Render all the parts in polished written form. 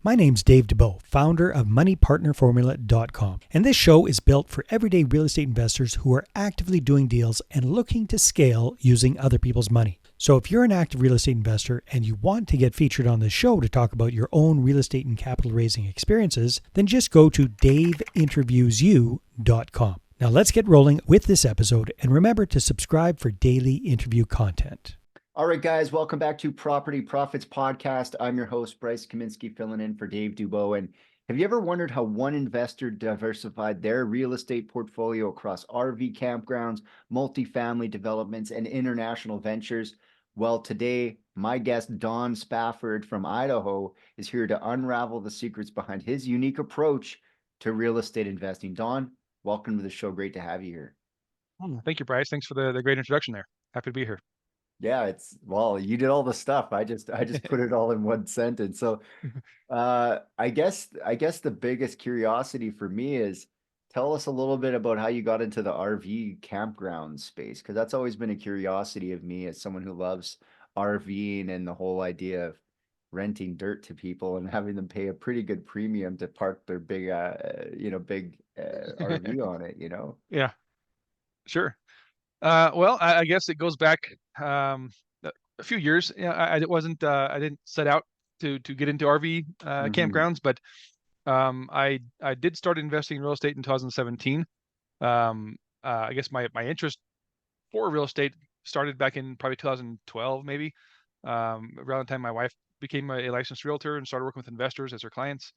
My name's Dave DeBow, founder of MoneyPartnerFormula.com, and this show is built for everyday real estate investors who are actively doing deals and looking to scale using other people's money. So if you're an active real estate investor and you want to get featured on this show to talk about your own real estate and capital raising experiences, then just go to daveinterviewsyou.com. Now let's get rolling with this episode, and remember to subscribe for daily interview content. All right, guys, welcome back to Property Profits Podcast. I'm your host, Bryce Kaminsky, filling in for Dave Dubow. And have you ever wondered how one investor diversified their real estate portfolio across RV campgrounds, multifamily developments, and international ventures? Well, today, my guest, Don Spafford from Idaho, is here to unravel the secrets behind his unique approach to real estate investing. Don, welcome to the show. Great to have you here. Thank you, Bryce. Thanks for the great introduction there. Happy to be here. Yeah, well, you did all the stuff. I just put it all in one sentence. So, I guess the biggest curiosity for me is tell us a little bit about how you got into the RV campground space, because that's always been a curiosity of me as someone who loves RVing and the whole idea of renting dirt to people and having them pay a pretty good premium to park their big RV on it, Yeah, sure. Well, I guess it goes back a few years. I didn't set out to get into RV campgrounds, but I did start investing in real estate in 2017. I guess my interest for real estate started back in probably 2012, maybe around the time my wife became a licensed realtor and started working with investors as her clients.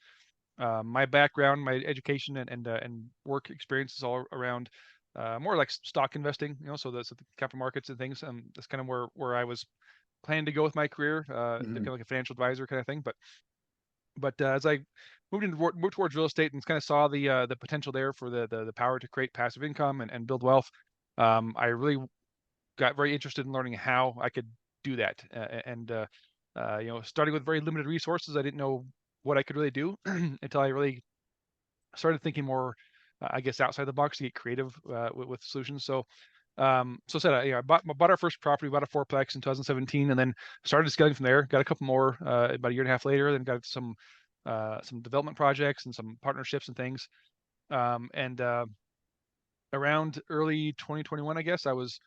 My background, my education and work experience is all around more like stock investing, so the capital markets and things. That's kind of where I was planning to go with my career, kind of like a financial advisor kind of thing. But as I moved towards real estate and kind of saw the potential there for the power to create passive income and build wealth, I really got very interested in learning how I could do that. Starting with very limited resources, I didn't know what I could really do until I really started thinking more, I guess, outside the box to get creative with solutions. I bought our first property, bought a fourplex in 2017, and then started scaling from there. Got a couple more about a year and a half later. Then got some development projects and some partnerships and things. Around early 2021, I guess I was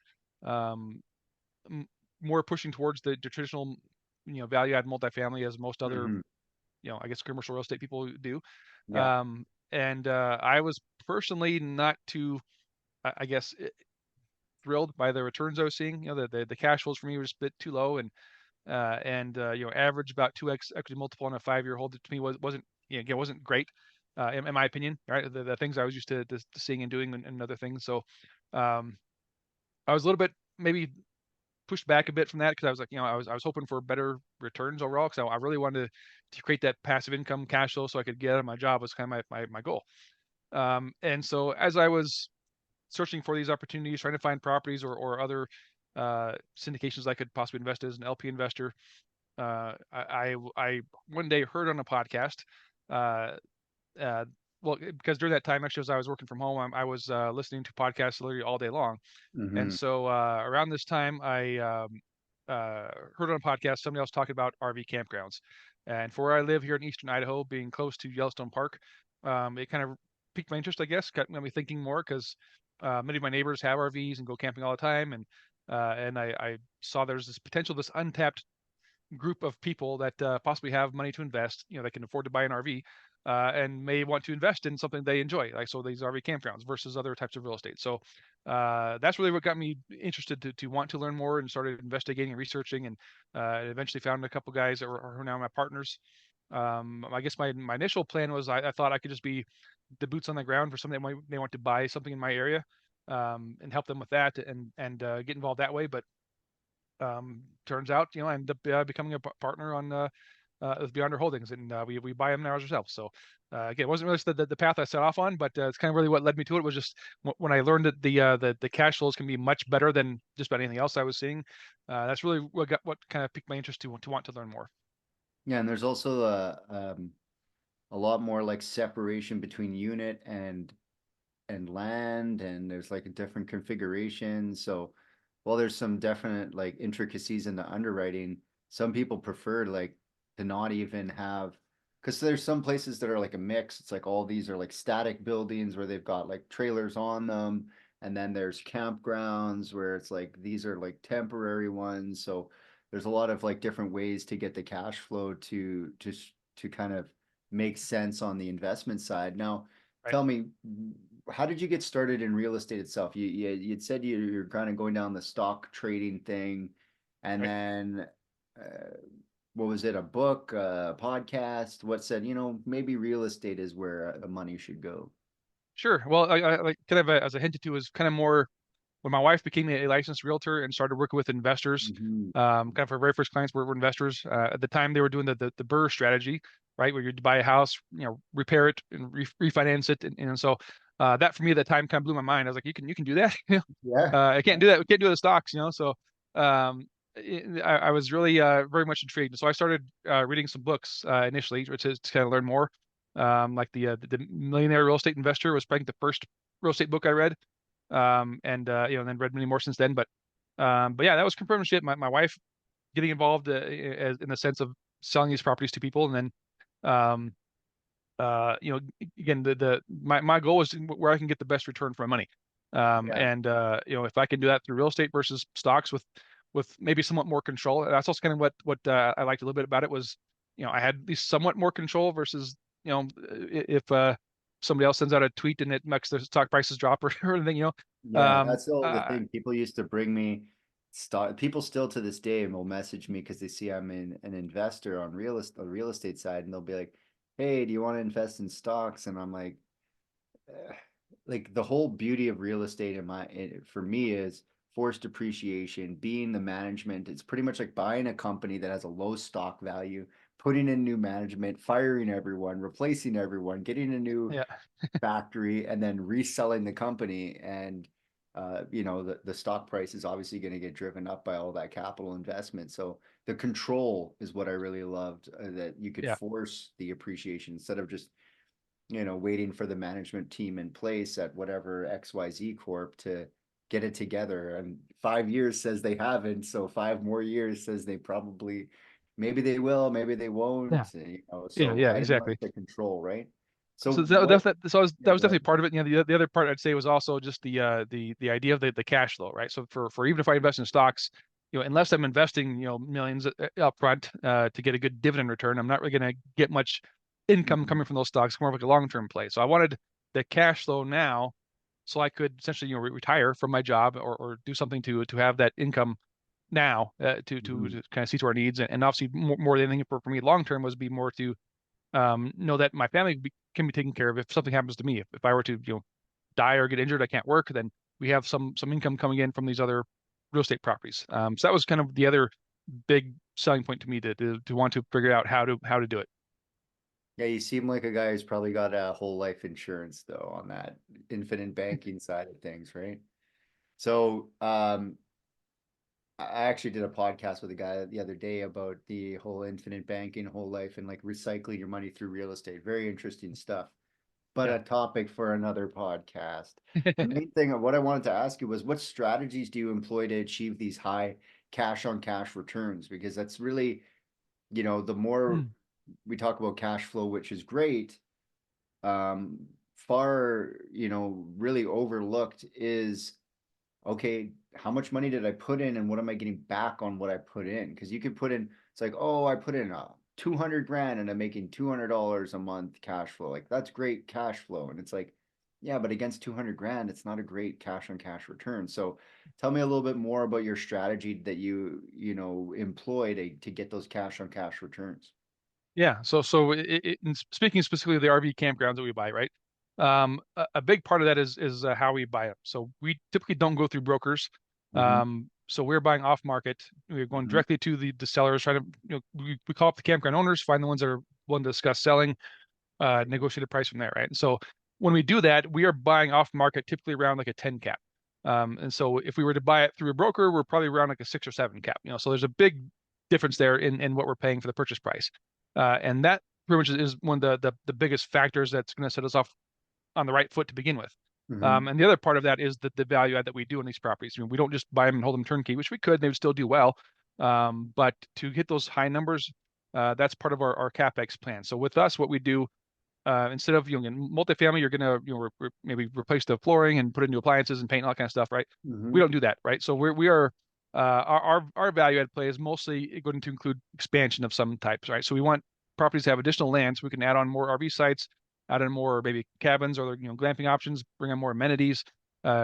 more pushing towards the traditional, value add multifamily, as most other, I guess, commercial real estate people do. Yeah. I was personally not too, I guess, thrilled by the returns I was seeing. The cash flows for me were just a bit too low, and average about 2x equity multiple on a 5-year hold to me wasn't great, in my opinion. Right, the things I was used to seeing and doing and other things. So I was a little bit maybe pushed back a bit from that, because I was like, I was hoping for better returns overall, because I really wanted to create that passive income cash flow so I could get out of my job was kind of my goal. And so as I was searching for these opportunities, trying to find properties or other syndications I could possibly invest as an LP investor, I one day heard on a podcast, because during that time, actually, as I was working from home, I was listening to podcasts literally all day long. And so around this time, I heard on a podcast somebody else talking about RV campgrounds. And for where I live here in Eastern Idaho, being close to Yellowstone Park, it kind of piqued my interest, I guess, got me thinking more, because many of my neighbors have RVs and go camping all the time. And I saw there's this potential, this untapped group of people that possibly have money to invest, they can afford to buy an RV, and may want to invest in something they enjoy, like these RV campgrounds versus other types of real estate. So that's really what got me interested to want to learn more, and started investigating and researching, and eventually found a couple guys that are now my partners. I guess my initial plan was I thought I could just be the boots on the ground for somebody that may want to buy something in my area, and help them with that, and get involved that way. But turns out, I ended up becoming a partner on with Beyonder Holdings, and we buy them now ourselves. So again, it wasn't really the path I set off on, but it's kind of really what led me to it. Was just when I learned that the cash flows can be much better than just about anything else I was seeing. That's really what kind of piqued my interest to want to learn more. Yeah, and there's also a lot more like separation between unit and land, and there's like a different configuration. So while there's some definite like intricacies in the underwriting, some people prefer like to not even have Because there's some places that are like a mix. It's like all these are like static buildings where they've got like trailers on them. And then there's campgrounds where it's like these are like temporary ones. So there's a lot of like different ways to get the cash flow to kind of make sense on the investment side. Now, Right. tell me, how did you get started in real estate itself? You'd said you're kind of going down the stock trading thing, and Right. then uh, what was it, a book, a podcast? What said, maybe real estate is where the money should go? Sure. Well, I like kind of as I hinted to is kind of more when my wife became a licensed realtor and started working with investors. Hmm. Kind of her very first clients were investors. At the time, they were doing the BRRRR strategy, right, where you'd buy a house, repair it and refinance it, and so that for me at that time kind of blew my mind. I was like, you can do that? Yeah. I can't Yeah. do that. We can't do it with stocks, So um, I was really very much intrigued. So I started reading some books initially, which is to kind of learn more. Like the Millionaire Real Estate Investor was probably the first real estate book I read, and then read many more since then. But yeah, that was pretty much it. My wife getting involved in the sense of selling these properties to people, and then again, my goal is where I can get the best return for my money. Yeah. And if I can do that through real estate versus stocks with maybe somewhat more control. And that's also kind of what I liked a little bit about it was, I had at least somewhat more control versus, if somebody else sends out a tweet and it makes the stock prices drop or anything, Yeah, um, that's all the uh, thing. People used to bring me stock. People still to this day will message me because they see I'm an investor on real estate side, and they'll be like, "Hey, do you want to invest in stocks?" And I'm eh, like the whole beauty of real estate for me is forced appreciation, being the management. It's pretty much like buying a company that has a low stock value, putting in new management, firing everyone, replacing everyone, getting a new yeah, factory, and then reselling the company. And the stock price is obviously going to get driven up by all that capital investment. So the control is what I really loved, that you could yeah, force the appreciation instead of just waiting for the management team in place at whatever XYZ Corp to get it together. And 5 years says they haven't, so 5 more years says they probably, maybe they will, maybe they yeah, won't. yeah, So yeah, I didn't like exactly. the control, right? So So that, what? that's that. So that Yeah, was go definitely ahead. part of it. The other part I'd say was also just the idea of the cash flow, right? So for even if I invest in stocks, unless I'm investing millions up front to get a good dividend return, I'm not really going to get much income Mhm. coming from those stocks. More of like a long term play. So I wanted the cash flow now, so I could essentially retire from my job or do something to have that income now Mhm. to kind of see to our needs, and obviously more than anything for me long term was be more to know that my family can be taken care of if something happens to me. If I were to, die or get injured, I can't work, then we have some income coming in from these other real estate properties. So that was kind of the other big selling point to me to want to figure out how to do it. Yeah, you seem like a guy who's probably got a whole life insurance though on that infinite banking side of things, right? So, I actually did a podcast with a guy the other day about the whole infinite banking, whole life, and like recycling your money through real estate. Very interesting stuff, but Yeah. a topic for another podcast. The main thing of what I wanted to ask you was what strategies do you employ to achieve these high cash on cash returns? Because that's really, the more Hmm. we talk about cash flow, which is great, far, really overlooked is, okay, how much money did I put in and what am I getting back on what I put in? Because you could put in, it's like, oh, I put in 200 grand and I'm making $200 a month cash flow. Like that's great cash flow. And it's like, yeah, but against 200 grand, it's not a great cash on cash return. So tell me a little bit more about your strategy that you employ to get those cash on cash returns. Yeah. So in speaking specifically of the RV campgrounds that we buy, right? A big part of that is how we buy them. So we typically don't go through brokers. Hmm. So we're buying off market. We're going Hmm. directly to the sellers, trying to, we call up the campground owners, find the ones that are willing to discuss selling, negotiate a price from there, right? And so when we do that, we are buying off market typically around like a 10 cap. And so if we were to buy it through a broker, we're probably around like a 6 or 7 cap. So there's a big difference there in what we're paying for the purchase price. And that pretty much is one of the biggest factors that's going to set us off on the right foot to begin with. Hmm. And the other part of that is the value add that we do on these properties. I mean, we don't just buy them and hold them turnkey, which we could, they would still do well. But to hit those high numbers, That's part of our CapEx plan. So with us, what we do, instead of, in multifamily, you're gonna, maybe replace the flooring and put in new appliances and paint and all that kind of stuff, right? We Mm-hmm. don't do that, right? So we are our value add play is mostly going to include expansion of some types, right? So we want properties to have additional land, so we can add on more RV sites, add in more maybe cabins or glamping options, bring on more amenities,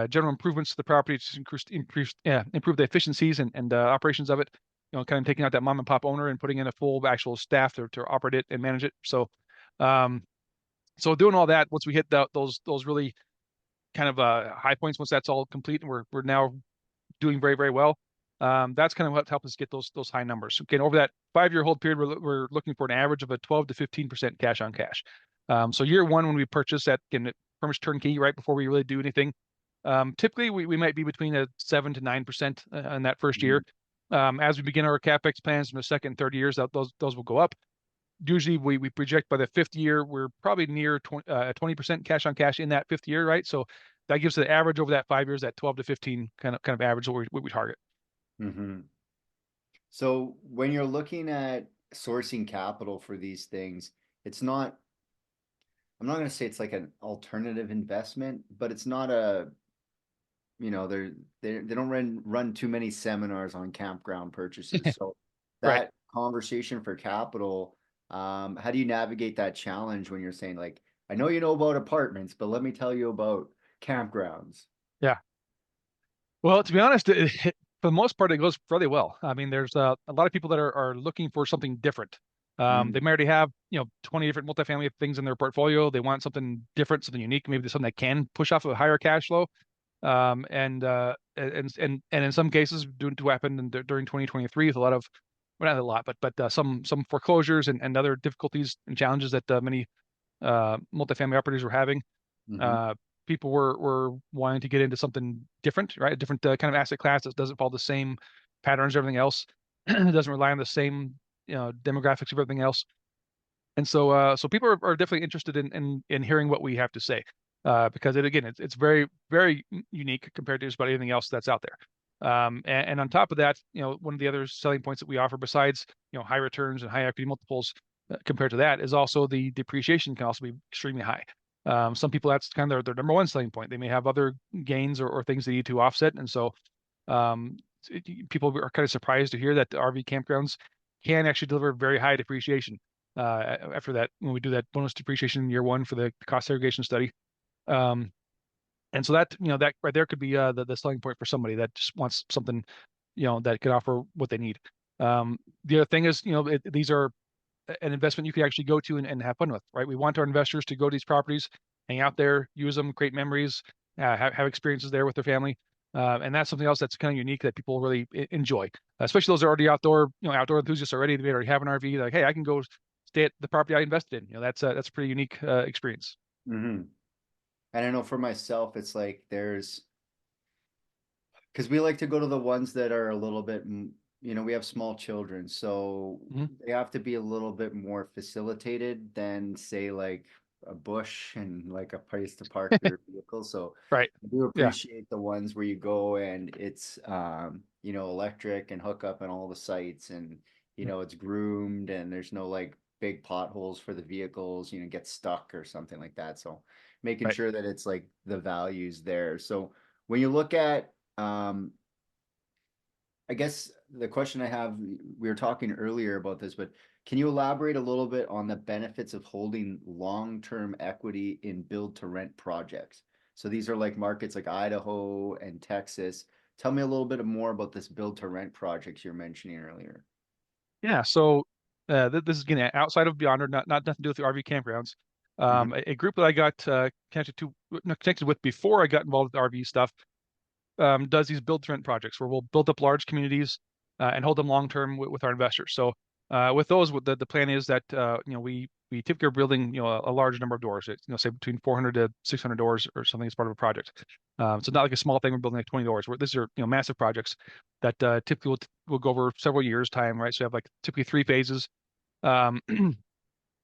general improvements to the property to improve the efficiencies and operations of it. Kind of taking out that mom and pop owner and putting in a full actual staff to operate it and manage it. Um, so doing all that, once we hit those really kind of high points, once that's all complete, and we're now doing very, very well. That's kind of what helps us get those high numbers. Again, over that 5-year hold period, we're looking for an average of a 12 to 15% cash on cash. So year one, when we purchase that, again, pretty much turnkey right before we really do anything. Typically, we might be between a 7 to 9% in that first year. As we begin our capex plans in the second and third years, those will go up. Usually, we project by the fifth year we're probably near 20% cash on cash in that fifth year, right? So that gives the average over that 5 years, that 12 to 15 kind of average what we target. Mm-hmm. So when you're looking at sourcing capital for these things, it's not, I'm not going to say it's like an alternative investment, but it's not a, they don't run too many seminars on campground purchases. So Right. that conversation for capital, how do you navigate that challenge when you're saying like, I know you know about apartments, but let me tell you about campgrounds? Yeah. Well, to be honest, for the most part, it goes fairly well. I mean, there's a lot of people that are looking for something different. They may already have, 20 different multifamily things in their portfolio. They want something different, something unique, maybe something that can push off a higher cash flow. And in some cases, due to what happened during 2023 with a lot of, well, not a lot, but some foreclosures and other difficulties and challenges that many multifamily operators were having. Mm-hmm. Uh, People were wanting to get into something different, right? A different kind of asset class that doesn't follow the same patterns as everything else. It doesn't rely on the same, demographics of everything else. And so people are definitely interested in hearing what we have to say, because it's very, very unique compared to just about anything else that's out there. And on top of that, one of the other selling points that we offer besides, high returns and high equity multiples, compared to that, is also the depreciation can also be extremely high. Some people, that's kind of their number one selling point. They may have other gains or things they need to offset, and so um, people are kind of surprised to hear that the RV campgrounds can actually deliver very high depreciation after that, when we do that bonus depreciation in year one for the cost segregation study. Um, and so that right there could be the selling point for somebody that just wants something, that can offer what they need. The other thing is, these are an investment you could actually go to and have fun with, right? We want our investors to go to these properties, hang out there, use them, create memories, have experiences there with their family. And that's something else that's kind of unique that people really enjoy, especially those that are already outdoor enthusiasts already. They already have an RV. Like, hey, I can go stay at the property I invested in. That's a pretty unique experience. Mm-hmm. And I know for myself, it's like because we like to go to the ones that are a little bit, we have small children, so Mhm. they have to be a little bit more facilitated than say like a bush and like a place to park their vehicle. So Right. I do Yeah. appreciate the ones where you go and it's electric and hook up and all the sites and it's groomed and there's no like big potholes for the vehicles, get stuck or something like that. So making Right. sure that it's like the values there. So when you look at um, I guess the question I have, we were talking earlier about this, but can you elaborate a little bit on the benefits of holding long-term equity in build to rent projects? So these are like markets like Idaho and Texas. Tell me a little bit more about this build to rent projects you're mentioning earlier. Yeah. So this is again outside of Beyonder, not nothing to do with the RV campgrounds. Hmm. A group that I got connected with before I got involved with the RV stuff, does these build to rent projects where we'll build up large communities and hold them long term with our investors. So with those, the plan is that we typically are building a large number of doors. It's, say between 400 to 600 doors or something as part of a project. So not like a small thing. We're building like 20 doors. These are massive projects that typically will go over several years time, right? So you have like typically 3 phases. Um,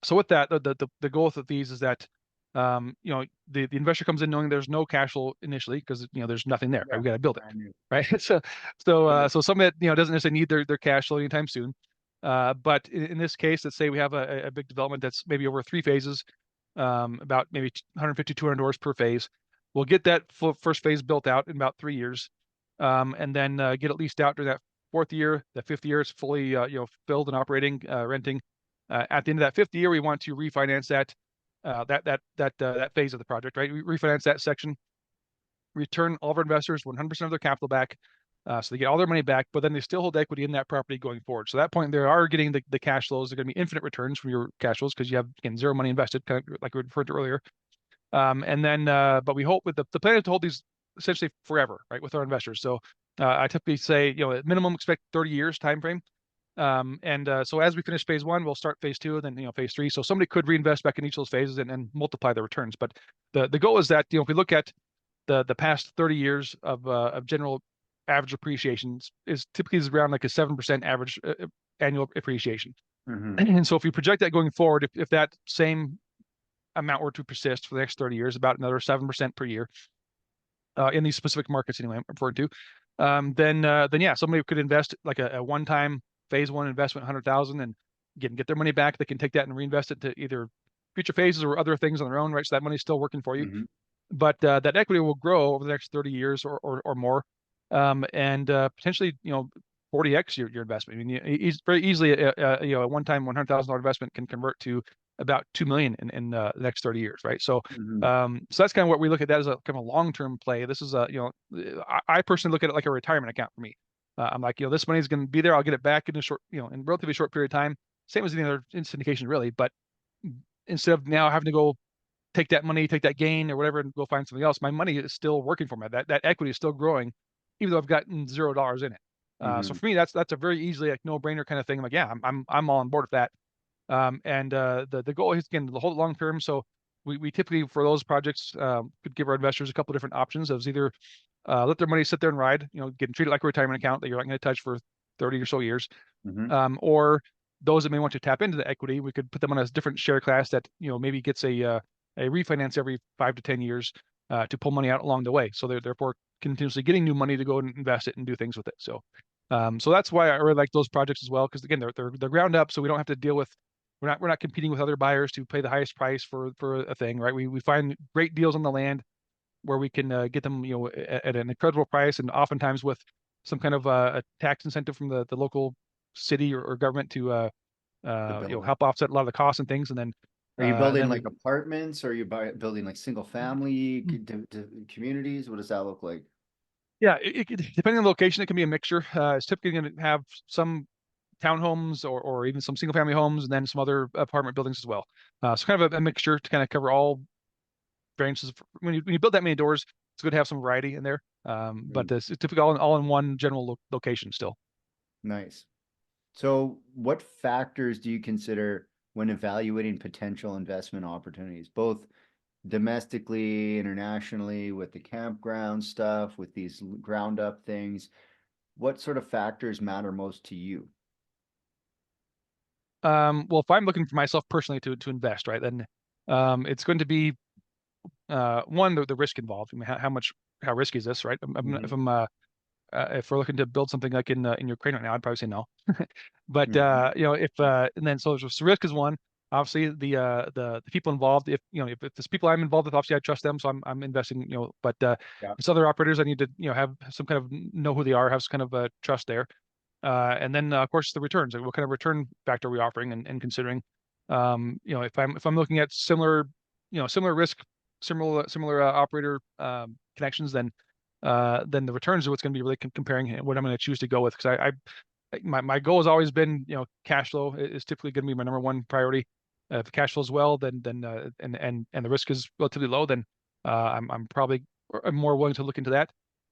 so with that, the goal of these is that the investor comes in knowing there's no cash flow initially because there's nothing there, right? Yeah, We got to build it, brand new. right? So Right. something that doesn't necessarily need their cash flow anytime soon. But in this case, let's say we have a big development that's maybe over 3 phases, about maybe 150, 200 doors per phase. We'll get that first phase built out in about 3 years, and then get it leased out during that fourth year. The fifth year is fully filled and operating, renting. At the end of that fifth year, we want to refinance that phase of the project, right? We refinance that section, return all of our investors 100% of their capital back. So they get all their money back, but then they still hold equity in that property going forward. So at that point, they are getting the cash flows. They're going to be infinite returns from your cash flows because you have, again, zero money invested, kind of like we referred to earlier. And then, but we hope with the plan is to hold these essentially forever, right, with our investors. So I typically say, at minimum, expect 30 years time frame. So as we finish phase one, we'll start phase two, and then phase three. So somebody could reinvest back in each of those phases and multiply the returns. But the goal is that if we look at the past 30 years of general average appreciation is typically around like a 7% average annual appreciation. And so if we project that going forward, if that same amount were to persist for the next 30 years, about another 7% per year, in these specific markets anyway, I'm referring to, then yeah, somebody could invest like a one-time phase one investment, 100,000, and get their money back. They can take that and reinvest it to either future phases or other things on their own, right? So that money's still working for you. But that equity will grow over the next 30 years or more, and potentially 40x your investment. I mean, it's very easily a one-time $100,000 investment can convert to about 2 million in the next 30 years, right? So so that's kind of what we look at that as a kind of a long-term play. This is I personally look at it like a retirement account for me. I'm like, this money is going to be there. I'll get it back in a short, in relatively short period of time. Same as any other syndication, really. But instead of now having to go take that money, take that gain or whatever, and go find something else, my money is still working for me. That equity is still growing, even though I've gotten $0 in it. So for me, that's a very easily like no-brainer kind of thing. I'm like, yeah, I'm all on board with that. And the goal is, again, to hold it long term. So we typically, for those projects, could give our investors a couple different options of either let their money sit there and ride, getting treated like a retirement account that you're not going to touch for 30 or so years, or those that may want to tap into the equity, we could put them on a different share class that maybe gets a refinance every 5 to 10 years to pull money out along the way. So they're therefore continuously getting new money to go and invest it and do things with it. So so that's why I really like those projects as well, because again, they're ground up, so we don't have to deal with, we're not competing with other buyers to pay the highest price for a thing, right? We find great deals on the land where we can get them at an incredible price, and oftentimes with some kind of a tax incentive from the local city or government to help offset a lot of the costs and things. And then are you building like we, apartments, or are you building like single family communities? What does that look like? yeah, depending on the location, it can be a mixture. It's typically going to have some townhomes or even some single family homes, and then some other apartment buildings as well. So kind of a mixture to kind of cover all variances. When you build that many doors, it's good to have some variety in there. But it's typically all in one general location still. Nice. So what factors do you consider when evaluating potential investment opportunities, both domestically, internationally, with the campground stuff, with these ground up things? What sort of factors matter most to you? Well, if I'm looking for myself personally to invest, right, then it's going to be one, the risk involved. I mean, how risky is this, right? If we're looking to build something like in Ukraine right now, I'd probably say no. But if and then so risk is one. Obviously, the people involved. If there's people I'm involved with, obviously I trust them, so I'm investing. But Yeah. there's other operators I need to have some kind of know who they are, have some kind of trust there. And then of course the returns. Like what kind of return factor are we offering and considering? If I'm looking at similar risk, similar operator connections, then the returns are what's going to be really comparing what I'm going to choose to go with. Because my goal has always been, cash flow is typically going to be my number one priority. If the cash flow is well, then and the risk is relatively low, then I'm probably more willing to look into that.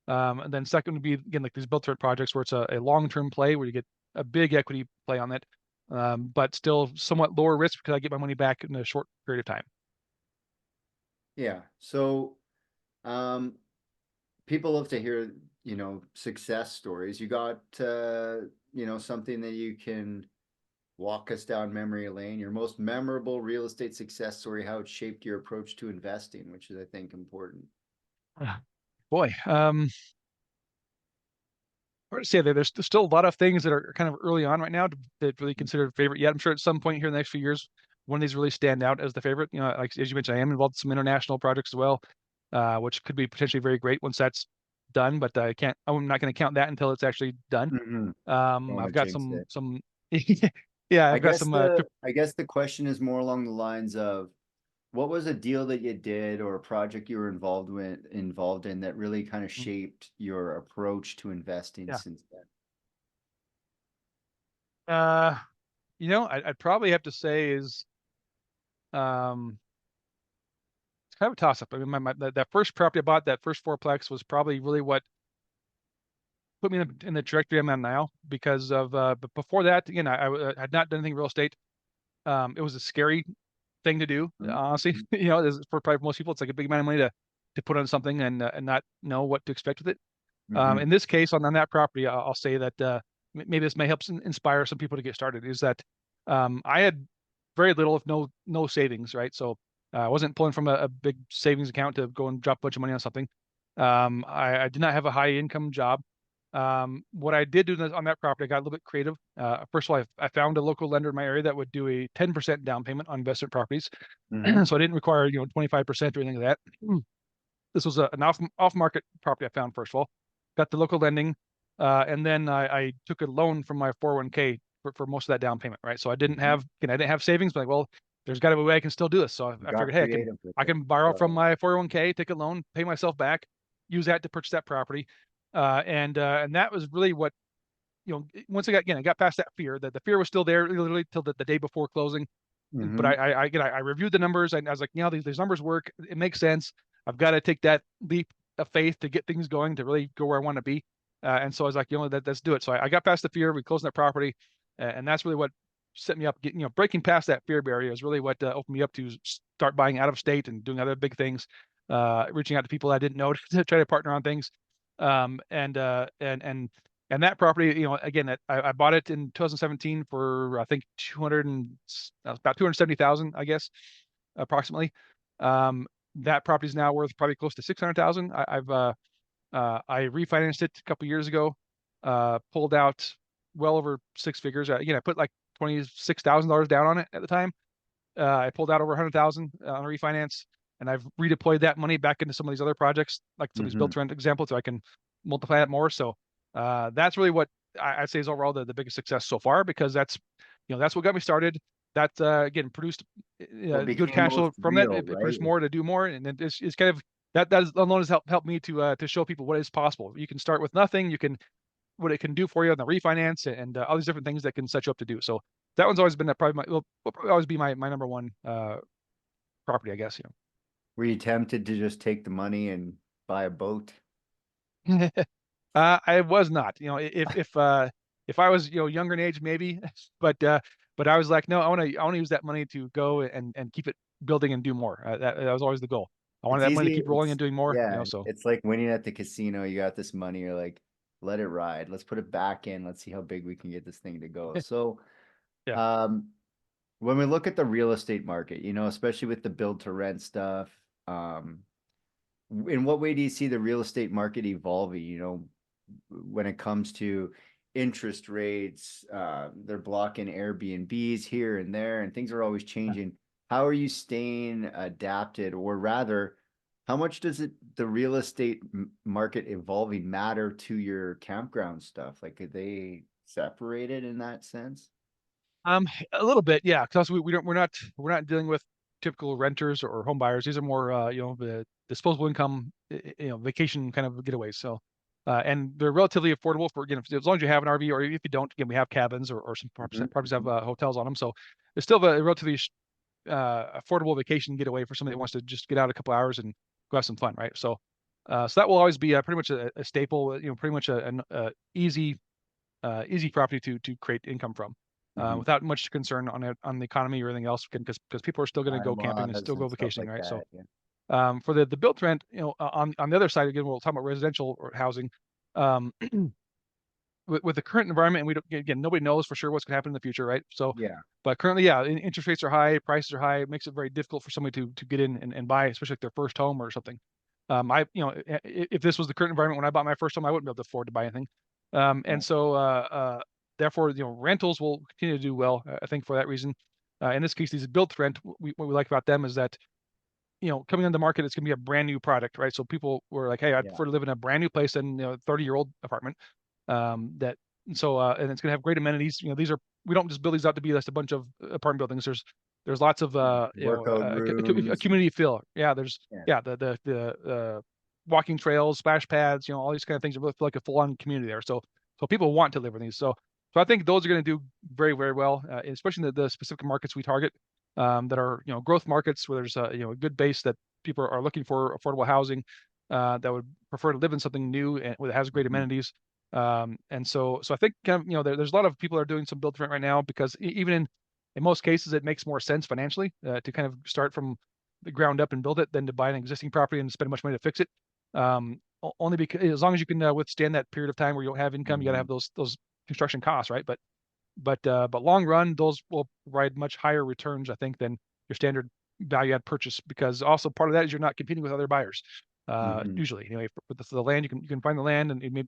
And then second would be, again, like these build-to-rent projects where it's a long-term play where you get a big equity play on it, but still somewhat lower risk because I get my money back in a short period of time. Yeah. So, people love to hear, success stories. You got, something that you can walk us down memory lane, your most memorable real estate success story, how it shaped your approach to investing, which is, I think, important. Boy, hard to say that there's still a lot of things that are kind of early on right now that really considered favorite yet. I'm sure at some point here in the next few years, one of these really stand out as the favorite. Like as you mentioned, I am involved in some international projects as well, which could be potentially very great once that's done. But I'm not going to count that until it's actually done. Mm-hmm. Don't want I've to got jinx it. yeah, I I've got guess some the question is more along the lines of what was a deal that you did or a project you were involved in that really kind of shaped your approach to investing yeah. since then? Uh, I'd probably have to say is um, it's kind of a toss up. I mean, that first property I bought, that first fourplex, was probably really what put me in the trajectory I'm on now because of but before that, again, I had not done anything real estate. It was a scary thing to do, honestly. Mm-hmm. For probably most people, it's like a big amount of money to put on something and not know what to expect with it. Mm-hmm. In this case, on that property, I'll say that maybe this may help inspire some people to get started. Is that I had very little, if no savings, right? So I wasn't pulling from a big savings account to go and drop a bunch of money on something. I did not have a high income job. What I did do on that property, I got a little bit creative. First of all, I found a local lender in my area that would do a 10% down payment on investment properties. Mm-hmm. So I didn't require, 25% or anything like that. This was an off market property I found, first of all. Got the local lending, and then I took a loan from my 401k for most of that down payment, right? So Mm-hmm. I didn't have savings, but like, well, there's got to be a way I can still do this. So You I got figured, hey, creative with I it. can borrow Right from on. my 401k, take a loan, pay myself back, use that to purchase that property, and that was really what, once I got past that fear. That the fear was still there literally till the day before closing. But Mm-hmm. I reviewed the numbers and I was like, these numbers work. It makes sense. I've got to take that leap of faith to get things going to really go where I want to be. And so I was like, let's do it. So I got past the fear. We closed that property, and that's really what set me up. Breaking past that fear barrier is really what opened me up to start buying out of state and doing other big things, reaching out to people I didn't know to try to partner on things. And that property, again, I bought it in 2017 for I think about 270,000, I guess, approximately. That property is now worth probably close to 600,000. I refinanced it a couple years ago, pulled out well over six figures. Again, I put like $26,000 down on it at the time. I pulled out over 100,000 on a refinance, and I've redeployed that money back into some of these other projects, like some of these Mm-hmm. built to rent examples, so I can multiply that more. So that's really what I'd say is overall the biggest success so far, because that's what got me started. That again produced What good became cash most flow from that. real, It produced right? more to do more, and it's kind of that is alone has helped me to show people what is possible. You can start with nothing. You can what it can do for you on the refinance and all these different things that can set you up to do. So that one's always been will probably always be my number one property, I guess. Were you tempted to just take the money and buy a boat? I was not. If I was younger in age, maybe, but but I was like, no, I want to use that money to go and keep it building and do more. That was always the goal. I wanted It's that money to easy. keep rolling and doing more. Yeah, So it's like winning at the casino. You got this money, you're like, let it ride. Let's put it back in. Let's see how big we can get this thing to go. So, yeah. um, when we look at the real estate market, especially with the build to rent stuff, um, in what way do you see the real estate market evolving, when it comes to interest rates? They're blocking Airbnbs here and there, and things are always changing. How are you staying adapted, or rather, how much does the real estate market evolving matter to your campground stuff? Like, are they separated in that sense? A little bit, yeah. Because we're not dealing with typical renters or home buyers. These are more the disposable income, vacation kind of getaways. So, and they're relatively affordable for as long as you have an RV, or if you don't, again, we have cabins or some Mhm, properties have mhm. hotels on them. So it's still a relatively affordable vacation getaway for somebody that wants to just get out a couple hours and go have some fun, right? So that will always be pretty much a staple. Pretty much an easy property to create income from, Mhm. without much concern on the economy or anything else, because people are still going to go camping and still Bylaws go and stuff vacationing, like right? So that. Yeah. for the built to rent, on the other side again, we'll talk about residential or housing. Um, with the current environment, and we don't again nobody knows for sure what's going to happen in the future, right? So, Yeah. but currently, yeah, interest rates are high, prices are high. It makes it very difficult for somebody to get in and buy, especially like their first home or something. If this was the current environment when I bought my first home, I wouldn't be able to afford to buy anything. And so therefore, rentals will continue to do well, I think, for that reason. In this case, these built to rent, what we like about them is that, coming on the market, it's going to be a brand new product, right? So people were like, hey, I'd Yeah. prefer to live in a brand new place than, 30-year-old apartment. That and it's going to have great amenities. We don't just build these out to be just a bunch of apartment buildings. There's lots of Workout a rooms. community feel. Yeah, there's Yeah. the walking trails, splash pads, all these kind of things. It really feel like a full-on community there. So people want to live in these. So I think those are going to do very, very well, especially in the specific markets we target, that are growth markets where there's a good base that people are looking for affordable housing, that would prefer to live in something new and that has great Mhm. amenities. And so I think kind of, there's a lot of people that are doing some build to rent right now because even in most cases it makes more sense financially to kind of start from the ground up and build it than to buy an existing property and spend much money to fix it. Only because as long as you can withstand that period of time where you don't have income, you got to have those construction costs, right? But long run, those will provide much higher returns, I think, than your standard value add purchase, because also part of that is you're not competing with other buyers. Mhm. Usually, with the land, you can find the land, and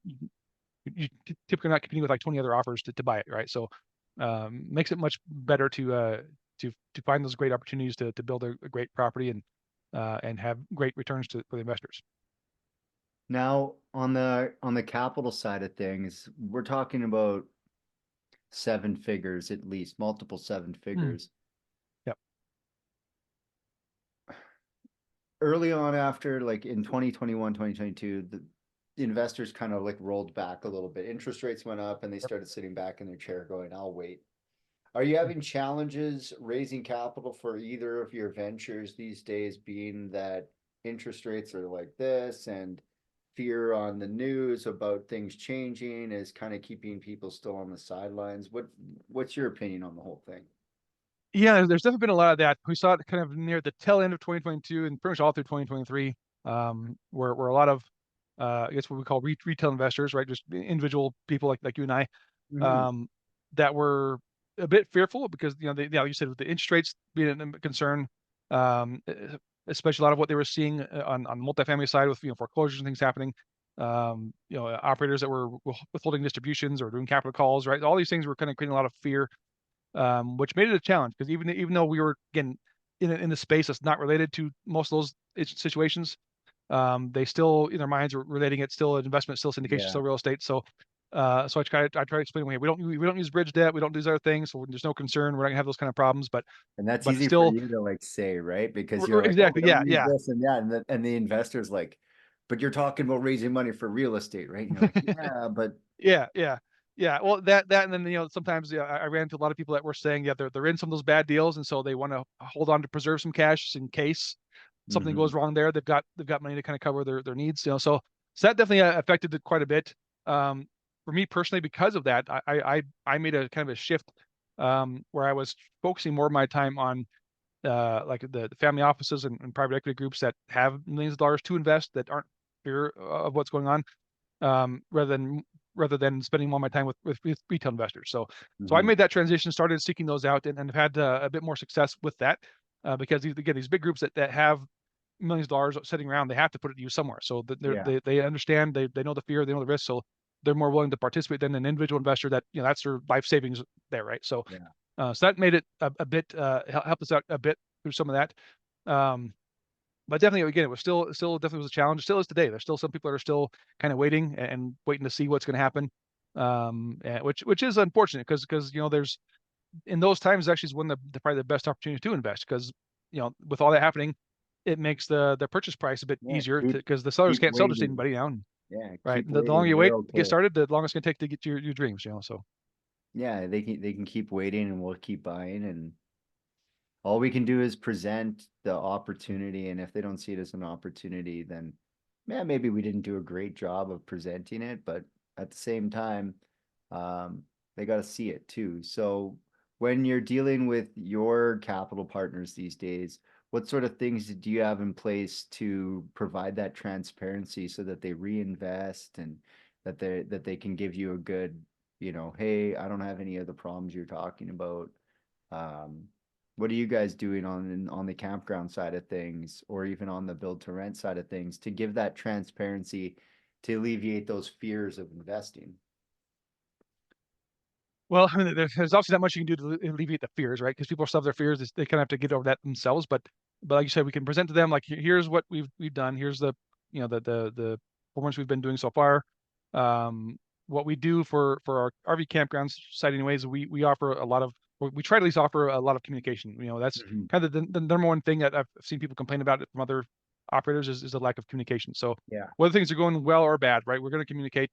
you typically not competing with like 20 other offers to buy it, right? So makes it much better to find those great opportunities to build a great property and have great returns for the investors. Now, on the capital side of things, we're talking about seven figures at least, multiple seven Hmm. figures. Yep. Early on, after like in 2021, 2022, the investors kind of like rolled back a little bit. Interest rates went up and they Yep. started sitting back in their chair going, I'll wait. Are you having challenges raising capital for either of your ventures these days, being that interest rates are like this and fear on the news about things changing is kind of keeping people still on the sidelines? What's your opinion on the whole thing? Yeah, there's definitely been a lot of that. We saw it kind of near the tail end of 2022 and pretty much all through 2023, where a lot of, I guess what we call retail investors, right? Just individual people like you and I, Mhm. um, that were a bit fearful because, like you said, with the interest rates being a concern, especially a lot of what they were seeing on the multifamily side with, foreclosures and things happening, operators that were withholding distributions or doing capital calls, right? All these things were kind of creating a lot of fear, which made it a challenge because even though we were, again, in the space that's not related to most of those situations, they still in their minds are relating it still an investment, still syndication, Yeah. still real estate. So I try to explain, hey, we don't use bridge debt, we don't do these other things, so there's no concern, we're not gonna have those kind of problems. But And that's but it's easy for still you to like say, right? Because you're like, oh, we exactly, don't yeah, use yeah. this and that. And the investor's like, but you're talking about raising money for real estate, right? And you're like, yeah, but Yeah, yeah, yeah. Well, that, and then sometimes, I ran into a lot of people that were saying, yeah, they're in some of those bad deals, and so they want to hold on to preserve some cash in case something Mhm. goes wrong there. They've got money to kind of cover their needs. So that definitely affected it quite a bit. For me personally, because of that, I made a kind of a shift, where I was focusing more of my time on like the family offices and private equity groups that have millions of dollars to invest that aren't fear of what's going on, rather than spending all my time with retail investors. So I Mhm. made that transition, started seeking those out, and have had a bit more success with that, because these big groups that have millions of dollars sitting around, they have to put it to use somewhere. So that Yeah. they understand, they know the fear, they know the risk, so they're more willing to participate than an individual investor that, that's their life savings there, right? Yeah. So that made it a bit, helped us out a bit through some of that. Um, but definitely, again, it was still definitely was a challenge. It still is today. There's still some people that are still kind of waiting and waiting to see what's going to happen, which is unfortunate because there's, in those times actually is when probably the best opportunity to invest, because with all that happening, it makes the purchase price a bit Yeah. easier Keep because the sellers keep can't sell this to waiting. anybody now, Yeah. right? Keep The longer waiting. you We're wait to get okay. started, the longer it's going to take to get your dreams. So Yeah, they can keep waiting and we'll keep buying, and all we can do is present the opportunity, and if they don't see it as an opportunity, then yeah, maybe we didn't do a great job of presenting it, but at the same time, they got to see it too. So when you're dealing with your capital partners these days, what sort of things do you have in place to provide that transparency so that they reinvest and that they can give you a good, hey, I don't have any of the problems you're talking about. Um, what are you guys doing on the campground side of things, or even on the build to rent side of things, to give that transparency to alleviate those fears of investing? Well, I mean, there's obviously not much you can do to alleviate the fears, right? Because people still have their fears. They kind of have to get over that themselves. But like you said, we can present to them like, here's what we've done. Here's the the performance we've been doing so far. What we do for our RV campgrounds site, anyways, we offer a lot of, we try to at least offer a lot of communication. That's Mhm. kind of the number one thing that I've seen people complain about it from other operators is the lack of communication. So Yeah. whether things are going well or bad, right? We're going to communicate.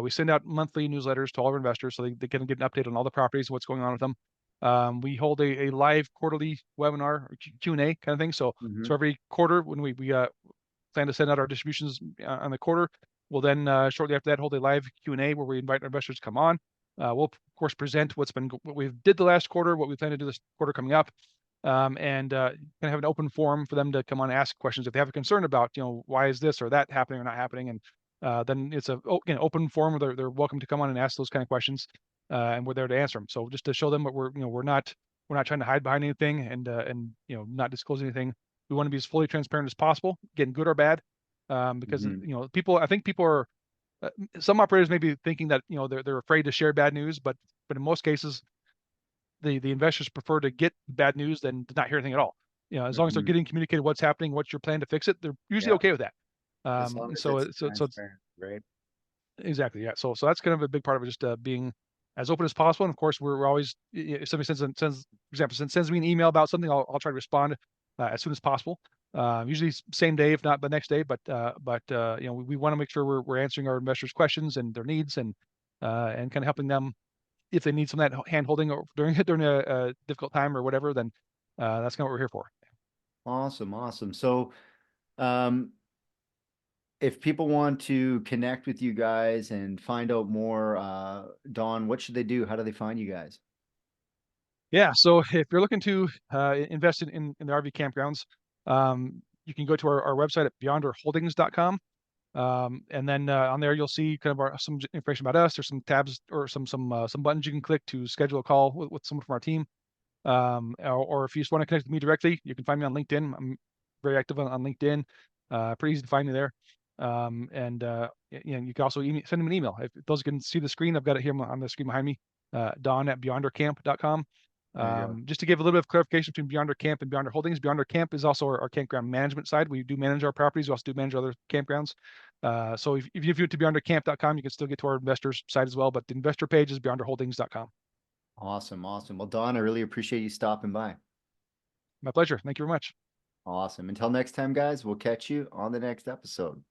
We send out monthly newsletters to all of our investors so they can get an update on all the properties, what's going on with them. We hold a live quarterly webinar or Q&A kind of thing. So Mhm. every quarter when we plan to send out our distributions on the quarter, we'll then shortly after that hold a live Q&A where we invite our investors to come on. We'll of course present what we did the last quarter, what we plan to do this quarter coming up, and kind of have an open forum for them to come on and ask questions if they have a concern about, why is this or that happening or not happening. And then it's a open forum where they're welcome to come on and ask those kind of questions, and we're there to answer them. So just to show them that we're not trying to hide behind anything and not disclose anything. We want to be as fully transparent as possible, getting good or bad, because Mhm. I think people are some operators may be thinking that they're afraid to share bad news, but in most cases the investors prefer to get bad news than to not hear anything at all. As long as they're Mhm. getting communicated what's happening, what's your plan to fix it, they're usually Yeah. okay with that. As long And as so it's it's transparent, right? exactly, yeah. So that's kind of a big part of it, just being as open as possible. And of course, we're always, if somebody for example, sends me an email about something, I'll try to respond as soon as possible. Usually same day, if not the next day. But we want to make sure we're answering our investors' questions and their needs, and kind of helping them if they need some of that hand holding during a difficult time or whatever. Then that's kind of what we're here for. Awesome, awesome. So, um, if people want to connect with you guys and find out more, Don, what should they do? How do they find you guys? Yeah. So if you're looking to invest in the RV campgrounds, you can go to our website at beyonderholdings.com. And then on there, you'll see kind of some information about us. There's some tabs or some buttons you can click to schedule a call with someone from our team. Or if you just want to connect with me directly, you can find me on LinkedIn. I'm very active on LinkedIn. Pretty easy to find me there. And you can also send me an email. If those can see the screen, I've got it here on the screen behind me. Don@beyondercamp.com. There you go. Just to give a little bit of clarification between Beyonder Camp and Beyonder Holdings, Beyonder Camp is also our campground management side. We do manage our properties. We also do manage other campgrounds. So if you go to beyondercamp.com, you can still get to our investors side as well. But the investor page is beyonderholdings.com. Awesome, awesome. Well, Don, I really appreciate you stopping by. My pleasure. Thank you very much. Awesome. Until next time, guys, we'll catch you on the next episode.